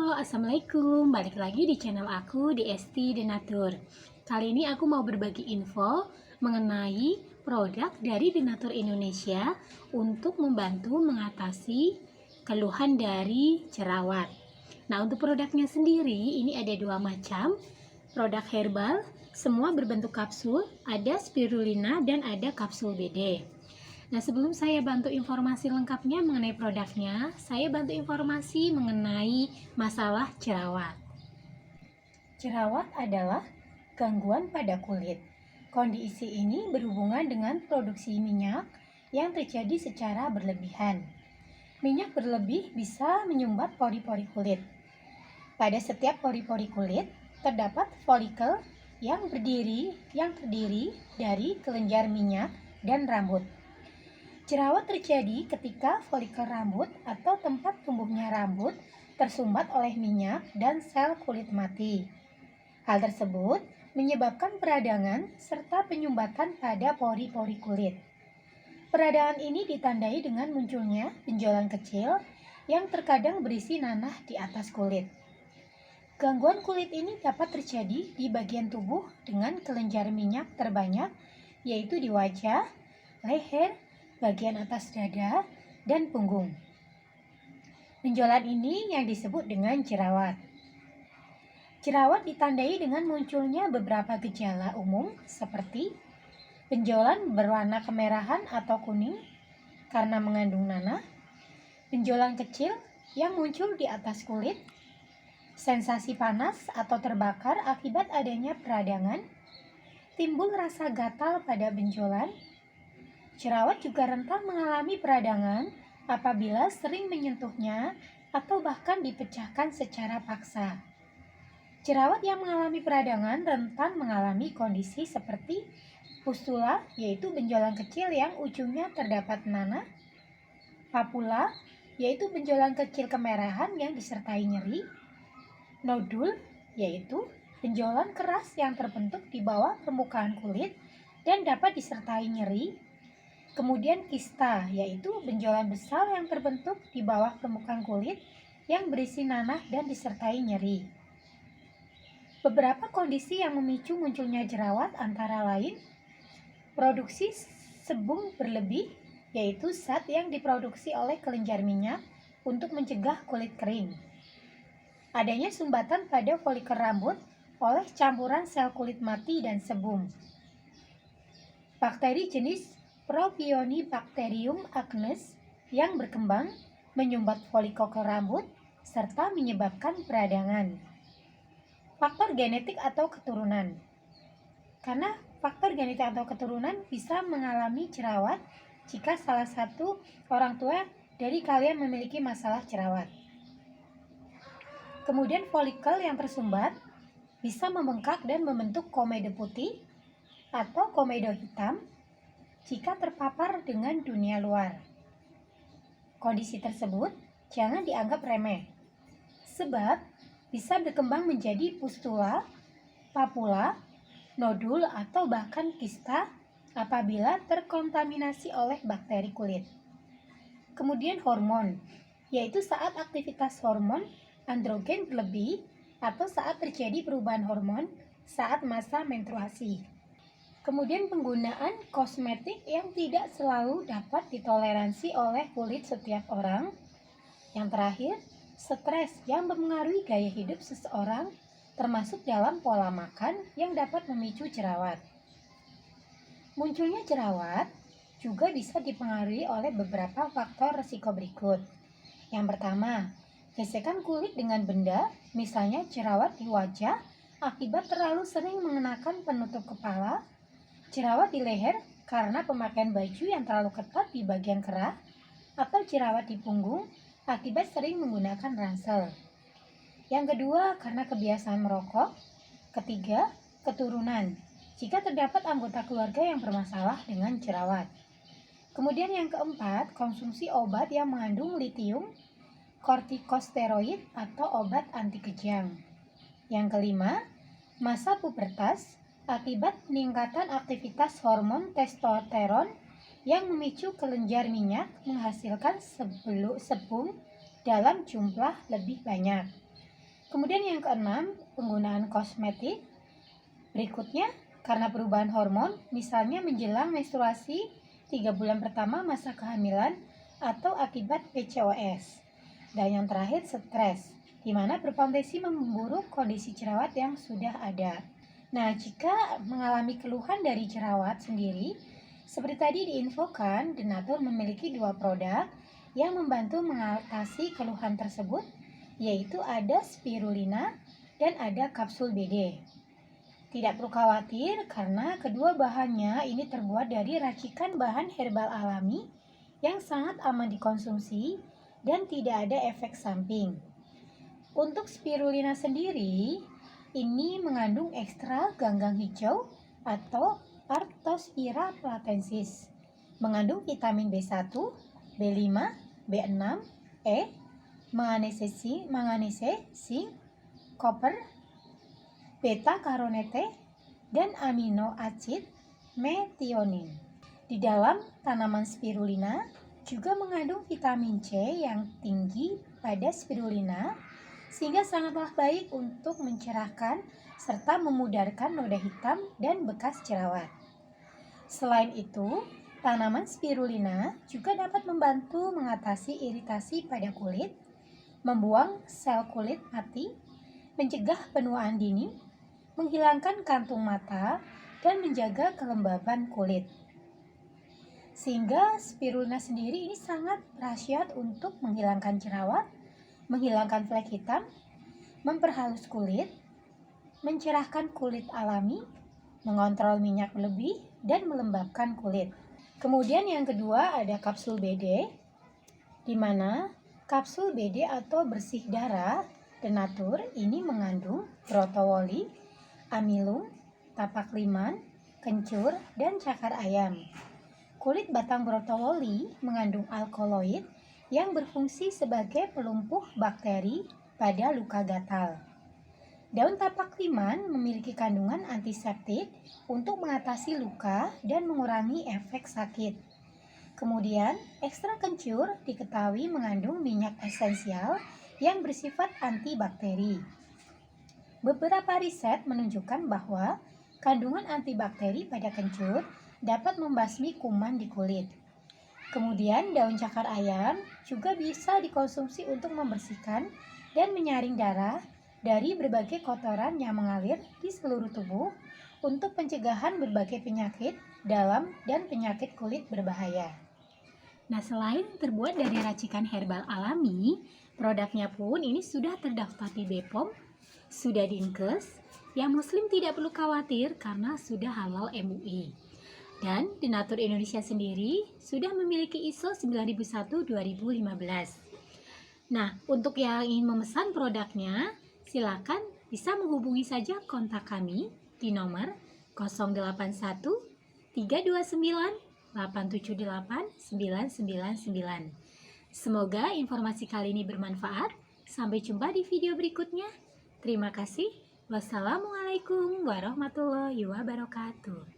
Halo, Assalamualaikum. Balik lagi di channel aku di Esti Denatur. Kali ini aku mau berbagi info mengenai produk dari Denatur Indonesia untuk membantu mengatasi keluhan dari jerawat. Nah, untuk produknya sendiri ini ada dua macam. Produk herbal, semua berbentuk kapsul, ada spirulina dan ada kapsul BD. Nah, sebelum saya bantu informasi lengkapnya mengenai produknya, saya bantu informasi mengenai masalah jerawat. Jerawat adalah gangguan pada kulit. Kondisi ini berhubungan dengan produksi minyak yang terjadi secara berlebihan. Minyak berlebih bisa menyumbat pori-pori kulit. Pada setiap pori-pori kulit terdapat folikel yang terdiri dari kelenjar minyak dan rambut. Jerawat terjadi ketika folikel rambut atau tempat tumbuhnya rambut tersumbat oleh minyak dan sel kulit mati. Hal tersebut menyebabkan peradangan serta penyumbatan pada pori-pori kulit. Peradangan ini ditandai dengan munculnya benjolan kecil yang terkadang berisi nanah di atas kulit. Gangguan kulit ini dapat terjadi di bagian tubuh dengan kelenjar minyak terbanyak, yaitu di wajah, leher, bagian atas dada, dan punggung. Benjolan ini yang disebut dengan jerawat. Jerawat ditandai dengan munculnya beberapa gejala umum seperti benjolan berwarna kemerahan atau kuning karena mengandung nanah, benjolan kecil yang muncul di atas kulit, sensasi panas atau terbakar akibat adanya peradangan, timbul rasa gatal pada benjolan. Jerawat juga rentan mengalami peradangan apabila sering menyentuhnya atau bahkan dipecahkan secara paksa. Jerawat yang mengalami peradangan rentan mengalami kondisi seperti pustula, yaitu benjolan kecil yang ujungnya terdapat nanah, papula, yaitu benjolan kecil kemerahan yang disertai nyeri, nodul, yaitu benjolan keras yang terbentuk di bawah permukaan kulit dan dapat disertai nyeri. Kemudian kista, yaitu benjolan besar yang terbentuk di bawah permukaan kulit yang berisi nanah dan disertai nyeri. Beberapa kondisi yang memicu munculnya jerawat antara lain produksi sebum berlebih, yaitu zat yang diproduksi oleh kelenjar minyak untuk mencegah kulit kering. Adanya sumbatan pada folikel rambut oleh campuran sel kulit mati dan sebum. Bakteri jenis Propionibacterium acnes yang berkembang menyumbat folikel rambut serta menyebabkan peradangan. Faktor genetik atau keturunan. Karena faktor genetik atau keturunan bisa mengalami jerawat jika salah satu orang tua dari kalian memiliki masalah jerawat. Kemudian folikel yang tersumbat bisa membengkak dan membentuk komedo putih atau komedo hitam jika terpapar dengan dunia luar. Kondisi tersebut jangan dianggap remeh, sebab bisa berkembang menjadi pustula, papula, nodul, atau bahkan kista apabila terkontaminasi oleh bakteri kulit. Kemudian hormon, yaitu saat aktivitas hormon androgen berlebih atau saat terjadi perubahan hormon saat masa menstruasi. Kemudian penggunaan kosmetik yang tidak selalu dapat ditoleransi oleh kulit setiap orang. Yang terakhir, stres yang mempengaruhi gaya hidup seseorang, termasuk dalam pola makan yang dapat memicu jerawat. Munculnya jerawat juga bisa dipengaruhi oleh beberapa faktor risiko berikut. Yang pertama, gesekan kulit dengan benda, misalnya jerawat di wajah akibat terlalu sering mengenakan penutup kepala, jerawat di leher karena pemakaian baju yang terlalu ketat di bagian kerah, atau jerawat di punggung akibat sering menggunakan ransel. Yang kedua, karena kebiasaan merokok. Ketiga, keturunan, jika terdapat anggota keluarga yang bermasalah dengan jerawat. Kemudian yang keempat, konsumsi obat yang mengandung litium, kortikosteroid atau obat anti kejang. Yang kelima, masa pubertas akibat peningkatan aktivitas hormon testosteron yang memicu kelenjar minyak menghasilkan sebum dalam jumlah lebih banyak. Kemudian yang keenam, penggunaan kosmetik. Berikutnya, karena perubahan hormon, misalnya menjelang menstruasi 3 bulan pertama masa kehamilan atau akibat PCOS. Dan yang terakhir, stres, di mana berpotensi memburuk kondisi jerawat yang sudah ada. Nah, jika mengalami keluhan dari jerawat sendiri, seperti tadi diinfokan, Denatur memiliki 2 produk yang membantu mengatasi keluhan tersebut, yaitu ada spirulina dan ada kapsul BD. Tidak perlu khawatir karena kedua bahannya ini terbuat dari racikan bahan herbal alami yang sangat aman dikonsumsi dan tidak ada efek samping. Untuk spirulina sendiri, ini mengandung ekstra ganggang hijau atau Artospira platensis, mengandung vitamin B1, B5, B6, E, manganese, zinc, koper, beta karonate, dan amino acid metionin. Di dalam tanaman spirulina juga mengandung vitamin C yang tinggi pada spirulina, sehingga sangatlah baik untuk mencerahkan serta memudarkan noda hitam dan bekas jerawat. Selain itu, tanaman spirulina juga dapat membantu mengatasi iritasi pada kulit, membuang sel kulit mati, mencegah penuaan dini, menghilangkan kantung mata, dan menjaga kelembaban kulit. Sehingga spirulina sendiri ini sangat berkhasiat untuk menghilangkan jerawat, menghilangkan flek hitam, memperhalus kulit, mencerahkan kulit alami, mengontrol minyak berlebih, dan melembabkan kulit. Kemudian yang kedua ada kapsul BD, di mana kapsul BD atau bersih darah Denatur ini mengandung brotowoli, amilum, tapak liman, kencur, dan cakar ayam. Kulit batang brotowoli mengandung alkaloid yang berfungsi sebagai pelumpuh bakteri pada luka gatal. Daun tapak liman memiliki kandungan antiseptik untuk mengatasi luka dan mengurangi efek sakit. Kemudian, ekstra kencur diketahui mengandung minyak esensial yang bersifat antibakteri. Beberapa riset menunjukkan bahwa kandungan antibakteri pada kencur dapat membasmi kuman di kulit. Kemudian, daun cakar ayam juga bisa dikonsumsi untuk membersihkan dan menyaring darah dari berbagai kotoran yang mengalir di seluruh tubuh untuk pencegahan berbagai penyakit dalam dan penyakit kulit berbahaya. Nah, selain terbuat dari racikan herbal alami, produknya pun ini sudah terdaftar di BPOM, sudah diinkes, yang muslim tidak perlu khawatir karena sudah halal MUI. Dan Denatur Indonesia sendiri sudah memiliki ISO 9001-2015. Nah, untuk yang ingin memesan produknya, silakan bisa menghubungi saja kontak kami di nomor 081 329 878 999. Semoga informasi kali ini bermanfaat. Sampai jumpa di video berikutnya. Terima kasih. Wassalamualaikum warahmatullahi wabarakatuh.